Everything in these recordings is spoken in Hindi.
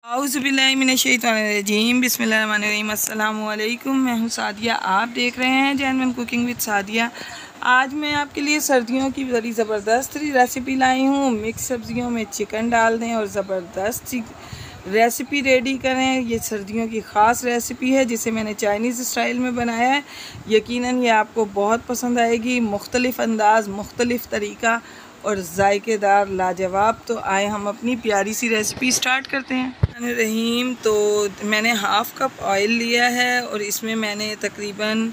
औज़ुबिल्लाहिमिनश्शैतानिर्रजीम बिस्मिल्लाहिर्रहमानिर्रहीम। अस्सलामु अलैकुम। मैं हूँ सादिया, आप देख रहे हैं जैनवन कुकिंग विद सादिया। आज मैं आपके लिए सर्दियों की बड़ी ज़बरदस्त रेसिपी लाई हूँ। मिक्स सब्ज़ियों में चिकन डाल दें और ज़बरदस्त रेसिपी रेडी करें। ये सर्दियों की ख़ास रेसिपी है जिसे मैंने चाइनीज़ स्टाइल में बनाया है। यकीनन ये आपको बहुत पसंद आएगी। मुख्तलिफ़ अंदाज़, मुख्तलिफ़ तरीका और जायकेदार लाजवाब। तो आए हम अपनी प्यारी सी रेसिपी स्टार्ट करते हैं। रहीम तो मैंने हाफ़ कप ऑयल लिया है और इसमें मैंने तकरीबन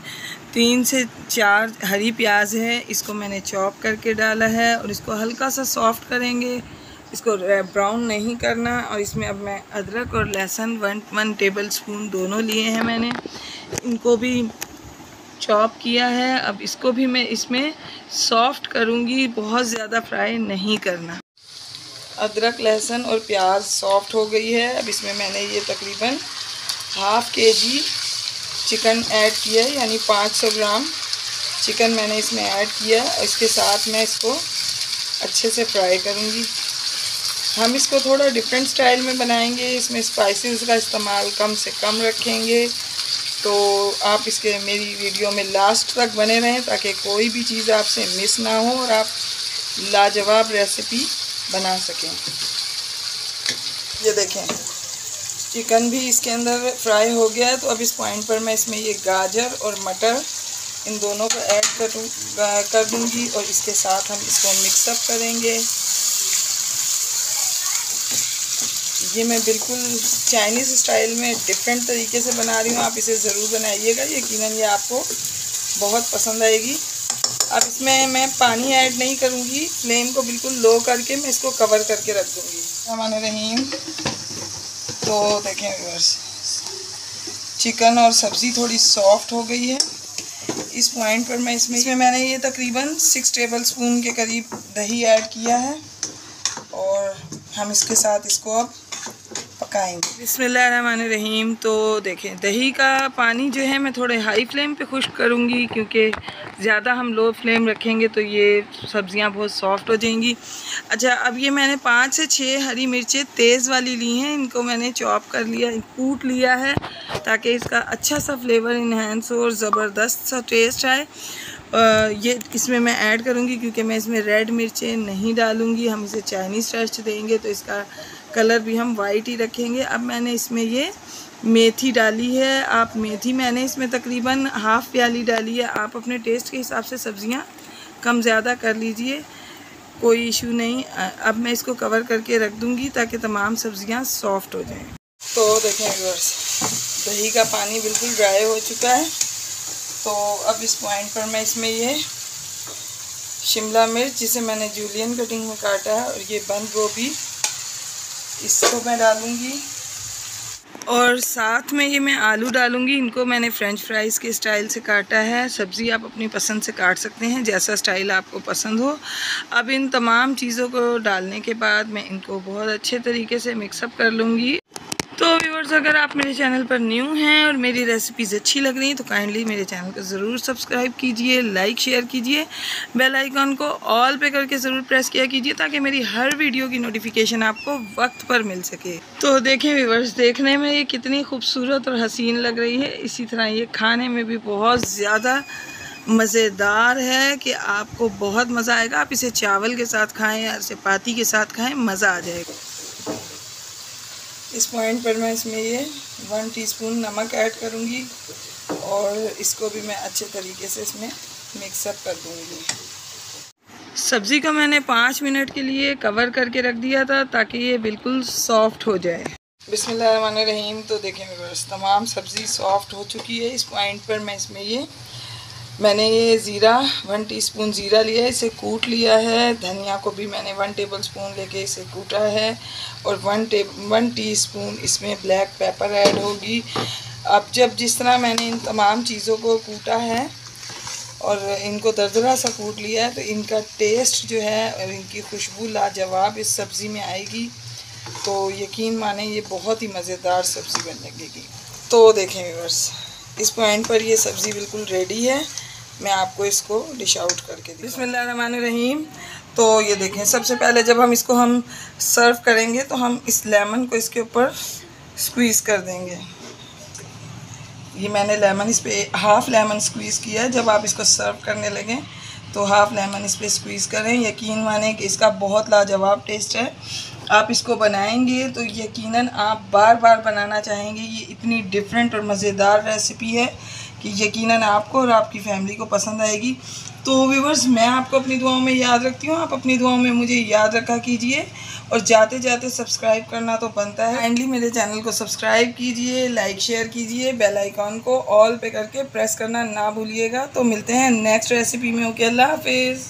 3 से 4 हरी प्याज है, इसको मैंने चॉप करके डाला है और इसको हल्का सा सॉफ़्ट करेंगे। इसको ब्राउन नहीं करना। और इसमें अब मैं अदरक और लहसुन 1 टेबल स्पून दोनों लिए हैं मैंने, इनको भी चॉप किया है। अब इसको भी मैं इसमें सॉफ़्ट करूँगी, बहुत ज़्यादा फ्राई नहीं करना। अदरक लहसुन और प्याज सॉफ़्ट हो गई है। अब इसमें मैंने ये तकरीबन ½ kg चिकन ऐड किया है, यानी 500 ग्राम चिकन मैंने इसमें ऐड किया और इसके साथ मैं इसको अच्छे से फ्राई करूँगी। हम इसको थोड़ा डिफरेंट स्टाइल में बनाएंगे, इसमें स्पाइसेस का इस्तेमाल कम से कम रखेंगे। तो आप इसके मेरी वीडियो में लास्ट तक बने रहें ताकि कोई भी चीज़ आपसे मिस ना हो और आप लाजवाब रेसिपी बना सकें। ये देखें चिकन भी इसके अंदर फ्राई हो गया है। तो अब इस पॉइंट पर मैं इसमें ये गाजर और मटर इन दोनों को ऐड कर दूँगी और इसके साथ हम इसको मिक्सअप करेंगे। ये मैं बिल्कुल चाइनीज़ स्टाइल में डिफरेंट तरीके से बना रही हूँ, आप इसे ज़रूर बनाइएगा, यकीनन ये आपको बहुत पसंद आएगी। अब इसमें मैं पानी ऐड नहीं करूँगी, फ्लेम को बिल्कुल लो करके मैं इसको कवर करके रख दूँगी। रहमानिर्रहीम तो देखें व्यूअर्स, चिकन और सब्ज़ी थोड़ी सॉफ्ट हो गई है। इस पॉइंट पर मैं इसमें मैंने ये तकरीबन 6 टेबल स्पून के करीब दही ऐड किया है और हम इसके साथ इसको अब पकाएंगे। बिस्मिल्लाहिर्रहमानिर्रहीम। तो देखें दही का पानी जो है मैं थोड़े हाई फ्लेम पे खुश्क करूँगी, क्योंकि ज़्यादा हम लो फ्लेम रखेंगे तो ये सब्ज़ियाँ बहुत सॉफ्ट हो जाएंगी। अच्छा, अब ये मैंने 5 से 6 हरी मिर्चें तेज़ वाली ली हैं, इनको मैंने चॉप कर लिया, कूट लिया है ताकि इसका अच्छा सा फ्लेवर इन्हेंस हो और ज़बरदस्त सा टेस्ट आए। ये इसमें मैं ऐड करूँगी क्योंकि मैं इसमें रेड मिर्चें नहीं डालूँगी, हम इसे चाइनीज़ टच देंगे तो इसका कलर भी हम वाइट ही रखेंगे। अब मैंने इसमें ये मेथी डाली है। आप मेथी मैंने इसमें तकरीबन ½ प्याली डाली है। आप अपने टेस्ट के हिसाब से सब्ज़ियाँ कम ज़्यादा कर लीजिए, कोई इशू नहीं। अब मैं इसको कवर करके रख दूँगी ताकि तमाम सब्ज़ियाँ सॉफ्ट हो जाएं। तो देखें व्यूअर्स, दही का पानी बिल्कुल ड्राई हो चुका है। तो अब इस पॉइंट पर मैं इसमें ये शिमला मिर्च जिसे मैंने जूलियन कटिंग में काटा है और ये बंद गोभी, इसको मैं डालूँगी और साथ में ये मैं आलू डालूँगी। इनको मैंने फ्रेंच फ्राइज़ के स्टाइल से काटा है। सब्ज़ी आप अपनी पसंद से काट सकते हैं, जैसा स्टाइल आपको पसंद हो। अब इन तमाम चीज़ों को डालने के बाद मैं इनको बहुत अच्छे तरीके से मिक्सअप कर लूँगी। तो व्यूअर्स, अगर आप मेरे चैनल पर न्यू हैं और मेरी रेसिपीज़ अच्छी लग रही हैं तो काइंडली मेरे चैनल को ज़रूर सब्सक्राइब कीजिए, लाइक शेयर कीजिए, बेल आइकॉन को ऑल पे करके ज़रूर प्रेस किया कीजिए ताकि मेरी हर वीडियो की नोटिफिकेशन आपको वक्त पर मिल सके। तो देखें व्यूअर्स, देखने में ये कितनी खूबसूरत और हसीन लग रही है, इसी तरह ये खाने में भी बहुत ज़्यादा मज़ेदार है कि आपको बहुत मज़ा आएगा। आप इसे चावल के साथ खाएँ या चपाती के साथ खाएँ, मज़ा आ जाएगा। इस पॉइंट पर मैं इसमें ये 1 टीस्पून नमक ऐड करूँगी और इसको भी मैं अच्छे तरीके से इसमें मिक्सअप कर दूँगी। सब्ज़ी को मैंने 5 मिनट के लिए कवर करके रख दिया था ताकि ये बिल्कुल सॉफ्ट हो जाए। बिस्मिल्लाहिर्रहमानिर्रहीम। तो देखें व्यूअर्स, तमाम सब्ज़ी सॉफ्ट हो चुकी है। इस पॉइंट पर मैं इसमें मैंने ये ज़ीरा 1 टीस्पून ज़ीरा लिया है, इसे कूट लिया है। धनिया को भी मैंने 1 टेबल स्पून लेके इसे कूटा है और 1 टीस्पून इसमें ब्लैक पेपर ऐड होगी। अब जब जिस तरह मैंने इन तमाम चीज़ों को कूटा है और इनको दरदरा सा कूट लिया है तो इनका टेस्ट जो है और इनकी खुशबू लाजवाब इस सब्ज़ी में आएगी। तो यकीन माने ये बहुत ही मज़ेदार सब्ज़ी बन लगेगी। तो देखें व्यूअर्स, इस पॉइंट पर ये सब्ज़ी बिल्कुल रेडी है। मैं आपको इसको डिश आउट करके दी। बिस्मिल्लाहिर्रहमानिर्रहीम। तो ये देखें, सबसे पहले जब हम इसको सर्व करेंगे तो हम इस लेमन को इसके ऊपर स्क्वीज़ कर देंगे। ये मैंने लेमन इस पर हाफ़ लेमन स्क्वीज़ किया है। जब आप इसको सर्व करने लगें तो हाफ़ लेमन इस पर स्क्वीज़ करें। यकीन माने कि इसका बहुत लाजवाब टेस्ट है। आप इसको बनाएंगे तो यकीनन आप बार बार बनाना चाहेंगे। ये इतनी डिफरेंट और मज़ेदार रेसिपी है कि यकीनन आपको और आपकी फैमिली को पसंद आएगी। तो व्यूअर्स, मैं आपको अपनी दुआओं में याद रखती हूँ, आप अपनी दुआओं में मुझे याद रखा कीजिए। और जाते जाते सब्सक्राइब करना तो बनता है। काइंडली मेरे चैनल को सब्सक्राइब कीजिए, लाइक शेयर कीजिए, बेल आइकॉन को ऑल पे करके प्रेस करना ना भूलिएगा। तो मिलते हैं नेक्स्ट रेसिपी में। ओके, अल्लाह हाफिज़।